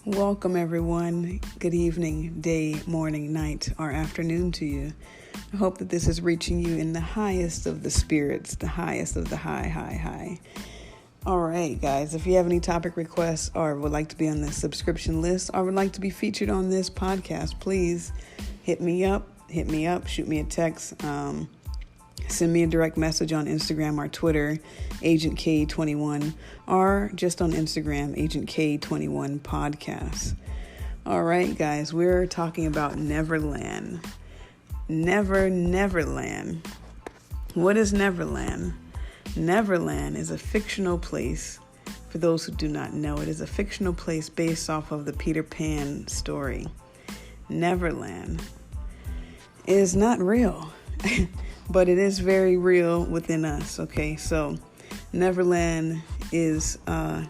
Welcome, everyone. Good evening, day, morning, night, or afternoon to you. I hope that this is reaching you in the highest of the spirits, the highest of the high. All right, guys, if you have any topic requests or would like to be on the subscription list or would like to be featured on this podcast, please hit me up, shoot me a text, send me a direct message on Instagram or Twitter, Agent K21, or just on Instagram, Agent K21 Podcast. All right, guys, we're talking about Neverland. Neverland. What is Neverland? Neverland is a fictional place. For those who do not know, it is a fictional place based off of the Peter Pan story. Neverland is not real. But it is very real within us, okay? So Neverland is the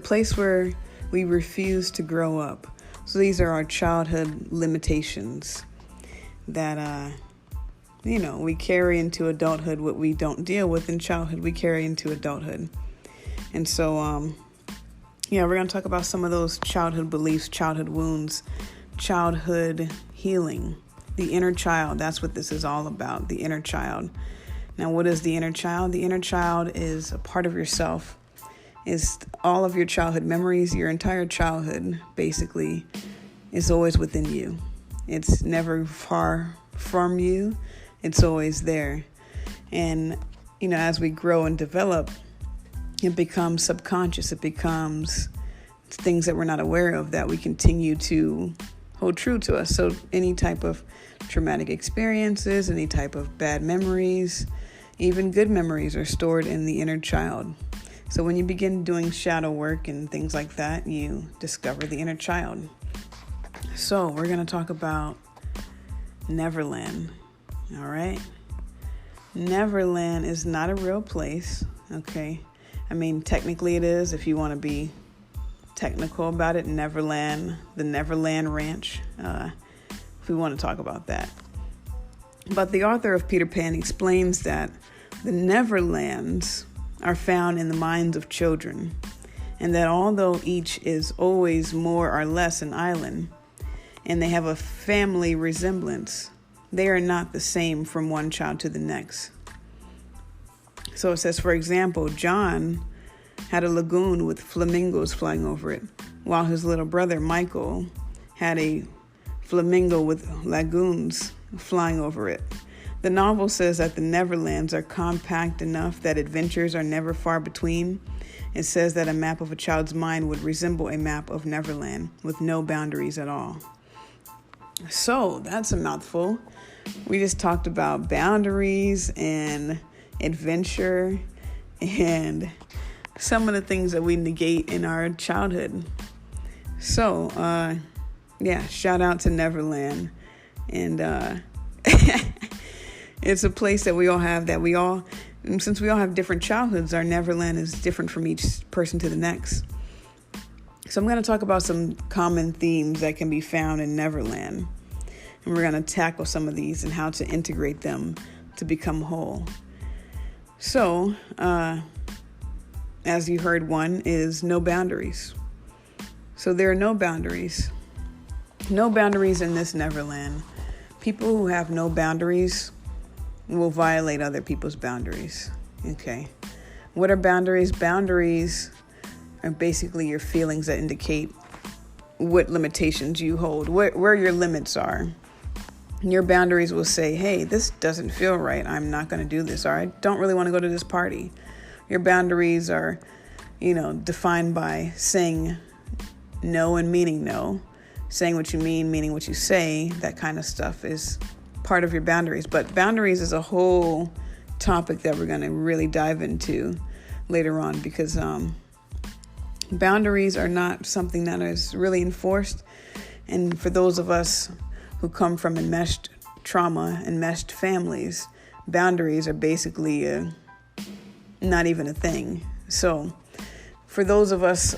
place where we refuse to grow up. So these are our childhood limitations that, we carry into adulthood. What we don't deal with in childhood, we carry into adulthood. And so, we're going to talk about some of those childhood beliefs, childhood wounds, childhood healing. The inner child, that's what this is all about, the inner child. Now, what is the inner child? The inner child is a part of yourself, is all of your childhood memories, your entire childhood, basically, is always within you. It's never far from you. It's always there. And, as we grow and develop, it becomes subconscious. It becomes things that we're not aware of that we continue to hold true to us. So any type of traumatic experiences, any type of bad memories, even good memories are stored in the inner child. So when you begin doing shadow work and things like that, you discover the inner child. So we're going to talk about Neverland. All right. Neverland is not a real place. Okay. I mean, technically it is, if you want to be technical about it. Neverland, the Neverland Ranch, if we want to talk about that. But the author of Peter Pan explains that the Neverlands are found in the minds of children, and that although each is always more or less an island, and they have a family resemblance, they are not the same from one child to the next. So it says, for example, John had a lagoon with flamingos flying over it, while his little brother Michael had a flamingo with lagoons flying over it. The novel says that the Neverlands are compact enough that adventures are never far between. It says that a map of a child's mind would resemble a map of Neverland with no boundaries at all. So that's a mouthful. We just talked about boundaries and adventure and some of the things that we negate in our childhood. So, shout out to Neverland. And it's a place that we all have, since we all have different childhoods, our Neverland is different from each person to the next. So I'm going to talk about some common themes that can be found in Neverland. And we're going to tackle some of these and how to integrate them to become whole. So, as you heard, one is no boundaries. So there are no boundaries. No boundaries in this Neverland. People who have no boundaries will violate other people's boundaries. Okay. What are boundaries? Boundaries are basically your feelings that indicate what limitations you hold, where your limits are. Your boundaries will say, hey, this doesn't feel right. I'm not going to do this. Or I don't really want to go to this party. Your boundaries are, defined by saying no and meaning no. Saying what you mean, meaning what you say. That kind of stuff is part of your boundaries. But boundaries is a whole topic that we're going to really dive into later on, because boundaries are not something that is really enforced. And for those of us who come from enmeshed trauma, enmeshed families, boundaries are basically not even a thing. So for those of us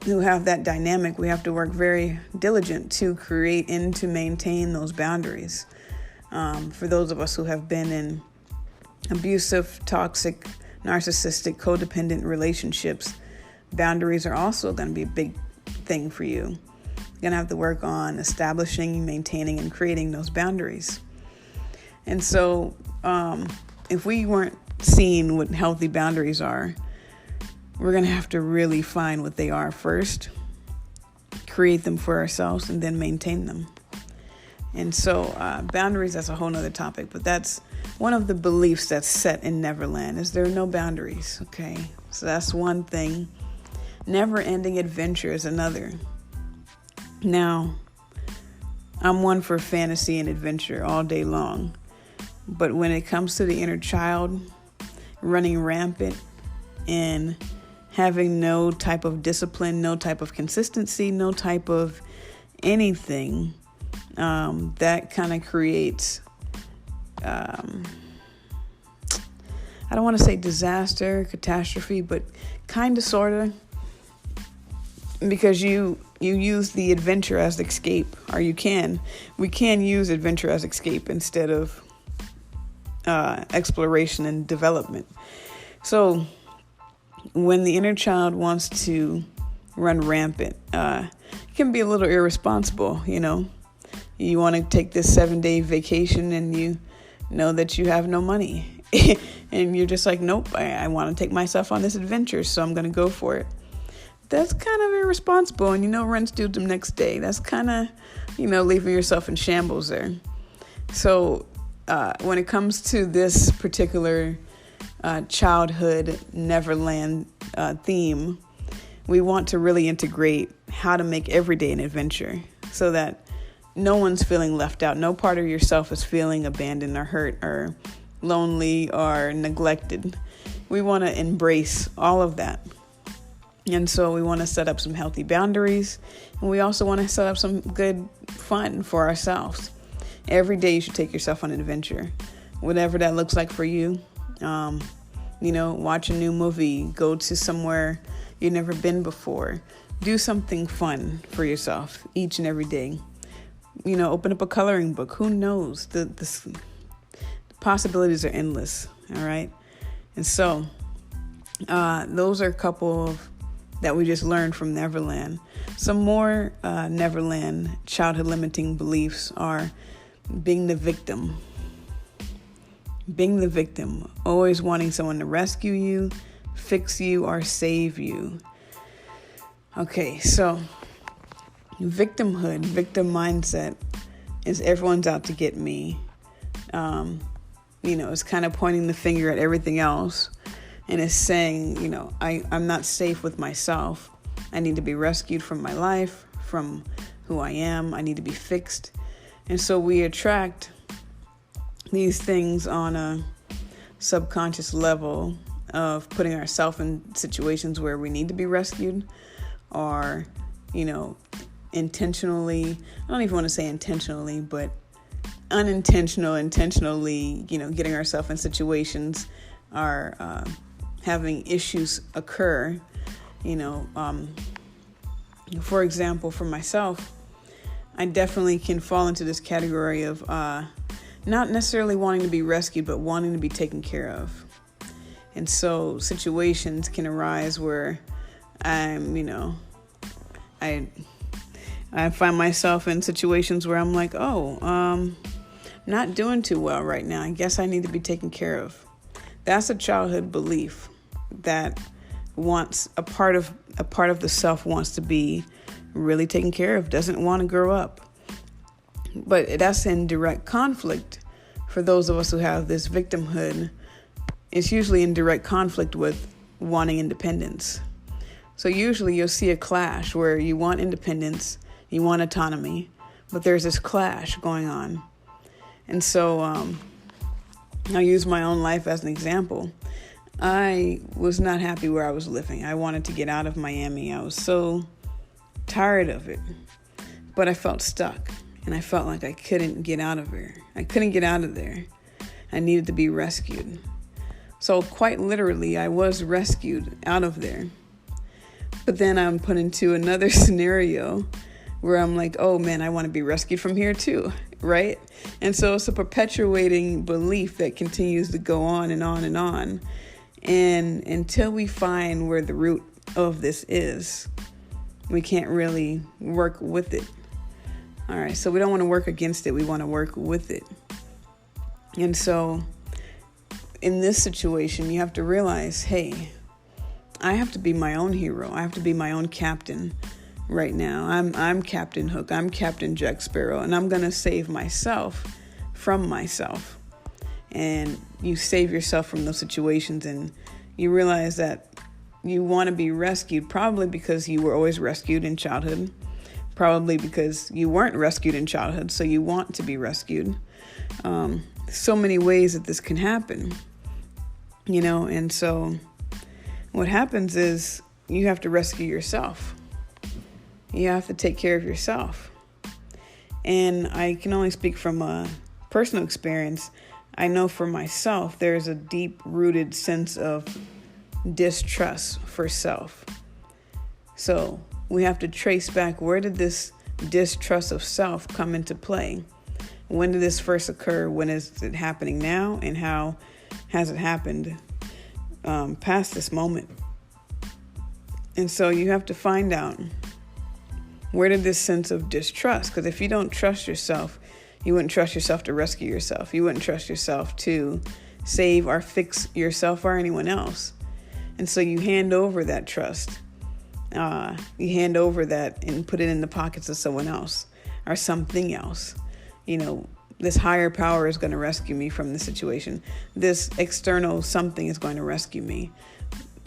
who have that dynamic, we have to work very diligent to create and to maintain those boundaries. For those of us who have been in abusive, toxic, narcissistic, codependent relationships, boundaries are also going to be a big thing for you. You're going to have to work on establishing, maintaining, and creating those boundaries. And so if we weren't seeing what healthy boundaries are, we're going to have to really find what they are first, create them for ourselves, and then maintain them. And so boundaries, that's a whole nother topic, but that's one of the beliefs that's set in Neverland, is there are no boundaries, okay? So that's one thing. Never-ending adventure is another. Now, I'm one for fantasy and adventure all day long, but when it comes to the inner child running rampant and having no type of discipline, no type of consistency, no type of anything, that kind of creates, I don't want to say disaster, catastrophe, but kind of, sort of, because you use the adventure as escape, or we can use adventure as escape instead of exploration and development. So when the inner child wants to run rampant, it can be a little irresponsible, You want to take this 7-day vacation and you know that you have no money. And you're just like, nope, I want to take myself on this adventure, so I'm going to go for it. That's kind of irresponsible, and rent's due the next day. That's kind of, leaving yourself in shambles there. So when it comes to this particular childhood Neverland theme, we want to really integrate how to make every day an adventure so that no one's feeling left out. No part of yourself is feeling abandoned or hurt or lonely or neglected. We want to embrace all of that. And so we want to set up some healthy boundaries, and we also want to set up some good fun for ourselves. Every day you should take yourself on an adventure, whatever that looks like for you. Watch a new movie, go to somewhere you've never been before, do something fun for yourself each and every day. Open up a coloring book. Who knows? The possibilities are endless. All right. And so those are a couple of that we just learned from Neverland. Some more Neverland childhood limiting beliefs are being the victim. Being the victim, always wanting someone to rescue you, fix you, or save you. Okay, so victimhood, victim mindset is everyone's out to get me. It's kind of pointing the finger at everything else. And it's saying, I'm not safe with myself. I need to be rescued from my life, from who I am. I need to be fixed. And so we attract these things on a subconscious level of putting ourselves in situations where we need to be rescued, or, intentionally, I don't even want to say intentionally, but intentionally, getting ourselves in situations are having issues occur. For example, for myself, I definitely can fall into this category of not necessarily wanting to be rescued, but wanting to be taken care of. And so situations can arise where I'm, I find myself in situations where I'm like, not doing too well right now. I guess I need to be taken care of. That's a childhood belief that wants a part of the self wants to be really taken care of, doesn't want to grow up. But that's in direct conflict for those of us who have this victimhood. It's usually in direct conflict with wanting independence. So usually you'll see a clash where you want independence, you want autonomy, but there's this clash going on. And so I'll use my own life as an example. I was not happy where I was living. I wanted to get out of Miami. I was so tired of it, but I felt stuck, and I felt like I couldn't get out of there. I couldn't get out of there. I needed to be rescued. So quite literally, I was rescued out of there. But then I'm put into another scenario where I'm like, oh man, I want to be rescued from here too, right? And so it's a perpetuating belief that continues to go on and on and on. And until we find where the root of this is, We can't really work with it. All right, so we don't want to work against it. We want to work with it. And so in this situation, you have to realize, hey, I have to be my own hero. I have to be my own captain right now. I'm Captain Hook. I'm Captain Jack Sparrow, and I'm going to save myself from myself. And you save yourself from those situations, and you realize that you want to be rescued, probably because you were always rescued in childhood, probably because you weren't rescued in childhood, so you want to be rescued. So many ways that this can happen, and so what happens is you have to rescue yourself. You have to take care of yourself. And I can only speak from a personal experience. I know for myself, there's a deep-rooted sense of distrust for self. So we have to trace back, where did this distrust of self come into play? When did this first occur? When is it happening now? And how has it happened past this moment? And so you have to find out, where did this sense of distrust? Because if you don't trust yourself, you wouldn't trust yourself to rescue yourself. You wouldn't trust yourself to save or fix yourself or anyone else. And so you hand over that trust. You hand over that and put it in the pockets of someone else or something else. This higher power is going to rescue me from the situation. This external something is going to rescue me.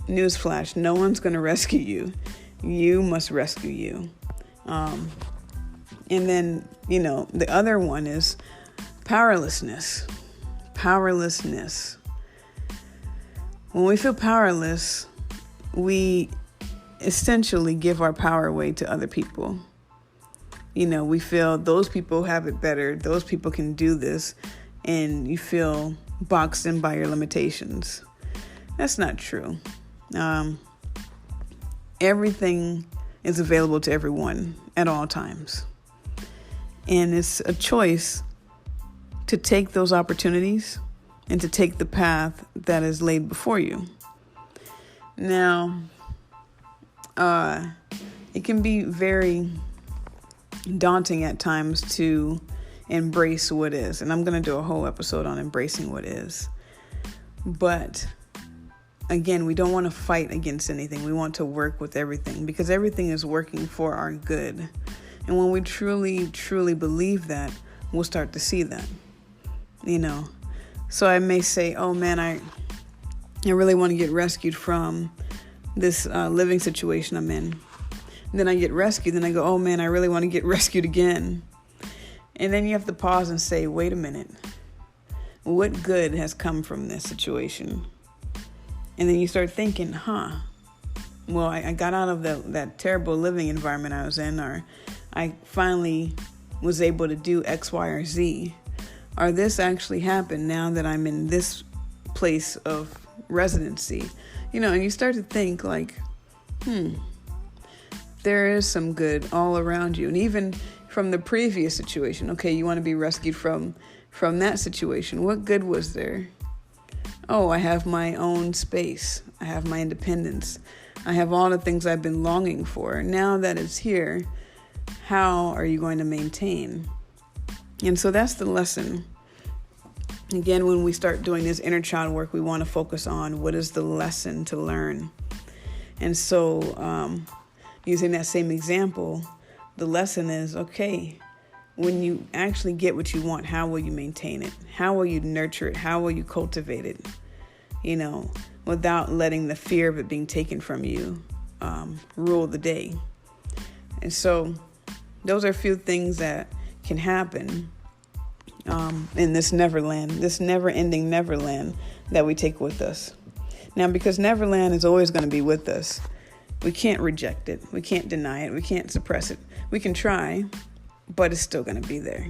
Newsflash, no one's going to rescue you. You must rescue you. And then, the other one is powerlessness. Powerlessness. When we feel powerless, we essentially give our power away to other people. We feel those people have it better. Those people can do this. And you feel boxed in by your limitations. That's not true. Everything is available to everyone at all times. And it's a choice to take those opportunities and to take the path that is laid before you. Now, it can be very daunting at times to embrace what is. And I'm going to do a whole episode on embracing what is. But again, we don't want to fight against anything. We want to work with everything, because everything is working for our good. And when we truly, truly believe that, we'll start to see that, So I may say, oh man, I really want to get rescued from this living situation I'm in. And then I get rescued. Then I go, oh man, I really want to get rescued again. And then you have to pause and say, wait a minute. What good has come from this situation? And then you start thinking, well, I got out of that terrible living environment I was in, or I finally was able to do X, Y, or Z. Or this actually happened now that I'm in this place of residency. And you start to think like, there is some good all around you. And even from the previous situation, okay, you want to be rescued from that situation. What good was there? Oh, I have my own space. I have my independence. I have all the things I've been longing for. Now that it's here, how are you going to maintain? And so that's the lesson. Again, when we start doing this inner child work, we want to focus on what is the lesson to learn. And so using that same example, the lesson is, okay, when you actually get what you want, how will you maintain it? How will you nurture it? How will you cultivate it? Without letting the fear of it being taken from you rule the day. And so those are a few things that can happen in this Neverland, this never-ending Neverland that we take with us. Now, because Neverland is always going to be with us, we can't reject it. We can't deny it. We can't suppress it. We can try, but it's still going to be there.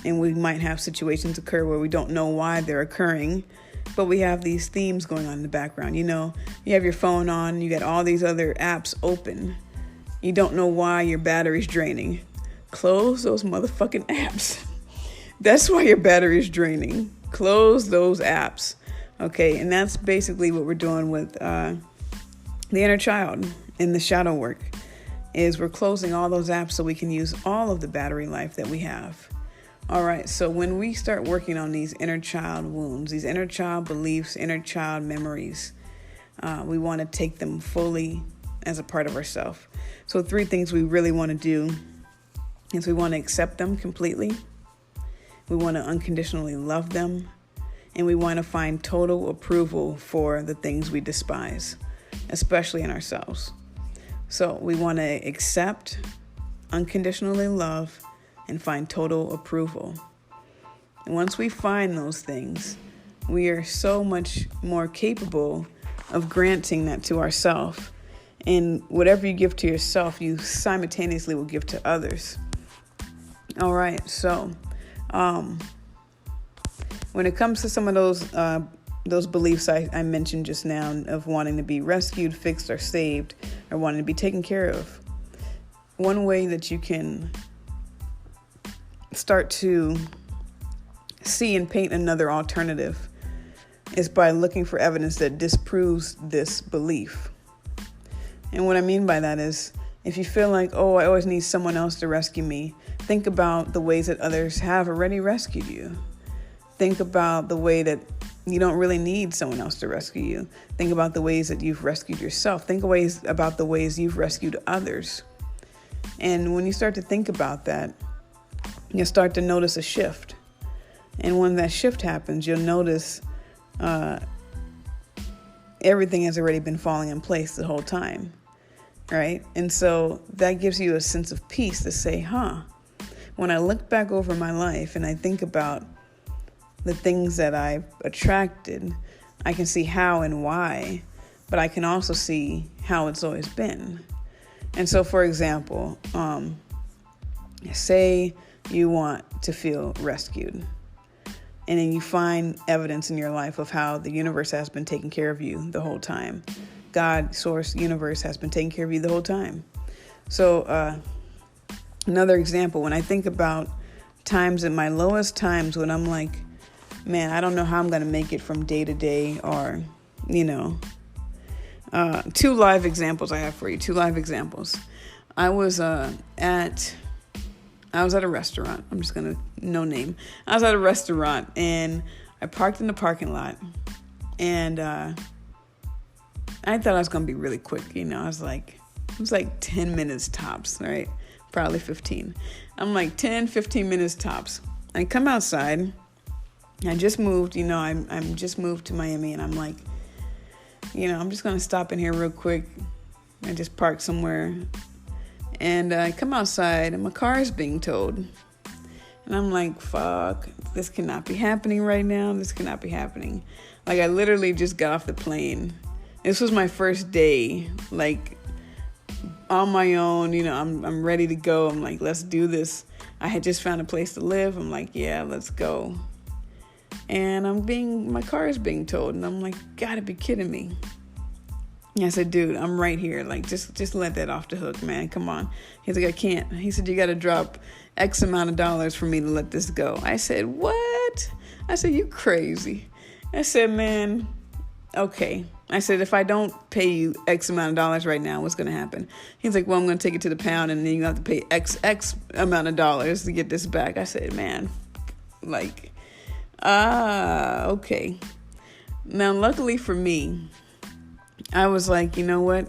And we might have situations occur where we don't know why they're occurring, but we have these themes going on in the background. You have your phone on, you got all these other apps open. You don't know why your battery's draining. Close those motherfucking apps. That's why your battery is draining. Close those apps. Okay, and that's basically what we're doing with the inner child in the shadow work. is we're closing all those apps so we can use all of the battery life that we have. All right, so when we start working on these inner child wounds, these inner child beliefs, inner child memories, we want to take them fully as a part of ourselves. So 3 things we really want to do is we want to accept them completely, we want to unconditionally love them, and we want to find total approval for the things we despise, especially in ourselves. So we want to accept, unconditionally love, and find total approval. And once we find those things, we are so much more capable of granting that to ourselves. And whatever you give to yourself, you simultaneously will give to others. All right, so when it comes to some of those beliefs I mentioned just now of wanting to be rescued, fixed, or saved, or wanting to be taken care of, one way that you can start to see and paint another alternative is by looking for evidence that disproves this belief. And what I mean by that is, if you feel like, oh, I always need someone else to rescue me, think about the ways that others have already rescued you. Think about the way that you don't really need someone else to rescue you. Think about the ways that you've rescued yourself. Think about the ways you've rescued others. And when you start to think about that, you'll start to notice a shift. And when that shift happens, you'll notice everything has already been falling in place the whole time, right? And so that gives you a sense of peace to say, when I look back over my life and I think about the things that I've attracted, I can see how and why, but I can also see how it's always been. And so, for example, say you want to feel rescued, and then you find evidence in your life of how the universe has been taking care of you the whole time. God, source, universe has been taking care of you the whole time. So another example, when I think about times at my lowest times when I'm like, man, I don't know how I'm going to make it from day to day, or, 2 live examples I have for you. 2 live examples. I was at a restaurant. I'm just going to no name. I was at a restaurant and I parked in the parking lot, and I thought I was going to be really quick. It was like 10 minutes tops, right? Probably 15. I'm like 10, 15 minutes tops. I come outside. I just moved, I'm just moved to Miami, and I'm like, I'm just going to stop in here real quick. I just parked somewhere, and I come outside and my car is being towed. And I'm like, fuck, this cannot be happening right now. This cannot be happening. Like, I literally just got off the plane. This was my first day, like, on my own. I'm ready to go. I'm like, let's do this. I had just found a place to live. I'm like, yeah, let's go. And my car is being towed, and I'm like, gotta be kidding me. And I said, dude, I'm right here. Like, just let that off the hook, man. Come on. He's like, I can't. He said, you gotta drop X amount of dollars for me to let this go. I said, what? I said, you crazy. I said, man, okay. I said, if I don't pay you X amount of dollars right now, what's gonna happen? He's like, well, I'm gonna take it to the pound, and then you have to pay X amount of dollars to get this back. I said, man, like, okay. Now, luckily for me, I was like, you know what?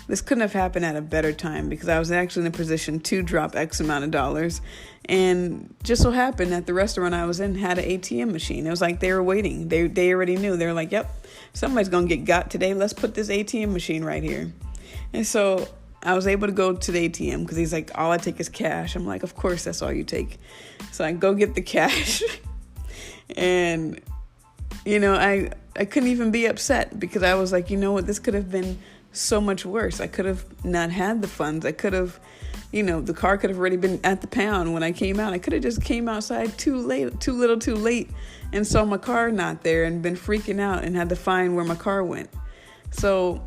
This couldn't have happened at a better time, because I was actually in a position to drop X amount of dollars. And just so happened that the restaurant I was in had an ATM machine. It was like they were waiting. They already knew. They were like, yep, somebody's going to get got today. Let's put this ATM machine right here. And so I was able to go to the ATM, because he's like, all I take is cash. I'm like, of course, that's all you take. So I go get the cash. And, I couldn't even be upset, because I was like, you know what, this could have been so much worse. I could have not had the funds. I could have, the car could have already been at the pound when I came out. I could have just came outside too late, and saw my car not there and been freaking out and had to find where my car went. So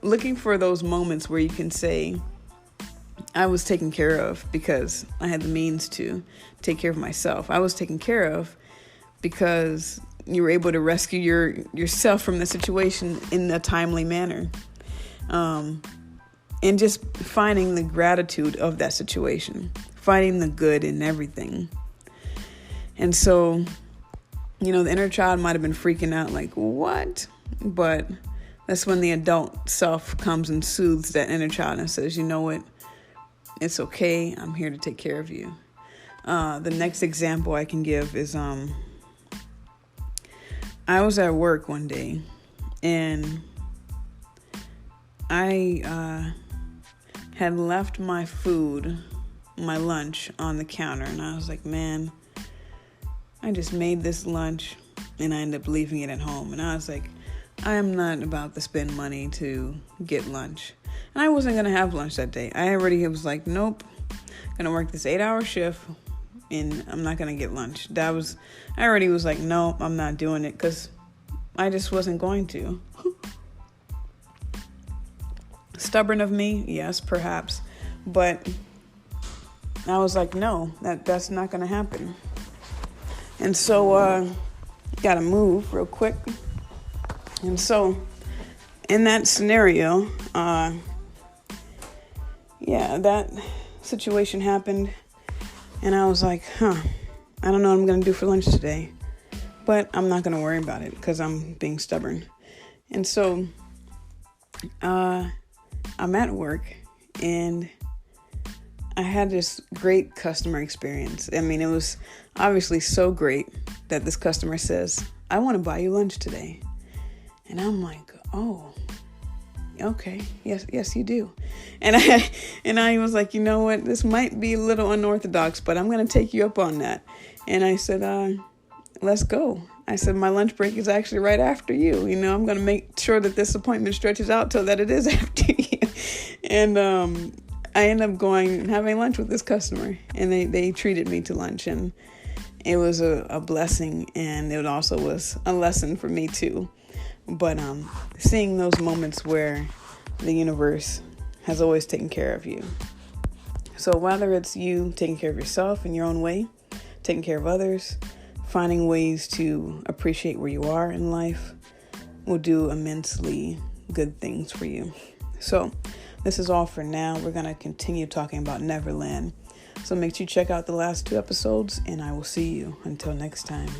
looking for those moments where you can say, I was taken care of because I had the means to take care of myself. I was taken care of because you were able to rescue yourself from the situation in a timely manner. and just finding the gratitude of that situation, finding the good in everything. And so, the inner child might have been freaking out like, what? But that's when the adult self comes and soothes that inner child and says, you know what? It's okay. I'm here to take care of you. The next example I can give is I was at work one day and I had left my lunch on the counter, and I was like, man, I just made this lunch and I ended up leaving it at home. And I was like, I am not about to spend money to get lunch. And I wasn't going to have lunch that day. I was like, nope, I'm going to work this 8-hour shift and I'm not going to get lunch. I already was like, no, I'm not doing it, because I just wasn't going to. Stubborn of me, yes, perhaps. But I was like, no, that's not going to happen. And so, got to move real quick. And so, in that scenario, that situation happened. And I was like, I don't know what I'm going to do for lunch today. But I'm not going to worry about it because I'm being stubborn. And so, I'm at work and I had this great customer experience. I mean, it was obviously so great that this customer says, I want to buy you lunch today. And I'm like, oh, okay. Yes, you do. And I was like, you know what? This might be a little unorthodox, but I'm going to take you up on that. And I said, let's go. I said, my lunch break is actually right after you. I'm going to make sure that this appointment stretches out so that it is after you. And I ended up going and having lunch with this customer, and they treated me to lunch, and it was a blessing, and it also was a lesson for me too. But seeing those moments where the universe has always taken care of you. So whether it's you taking care of yourself in your own way, taking care of others, finding ways to appreciate where you are in life will do immensely good things for you. So this is all for now. We're going to continue talking about Neverland. So make sure you check out the last 2 episodes, and I will see you until next time.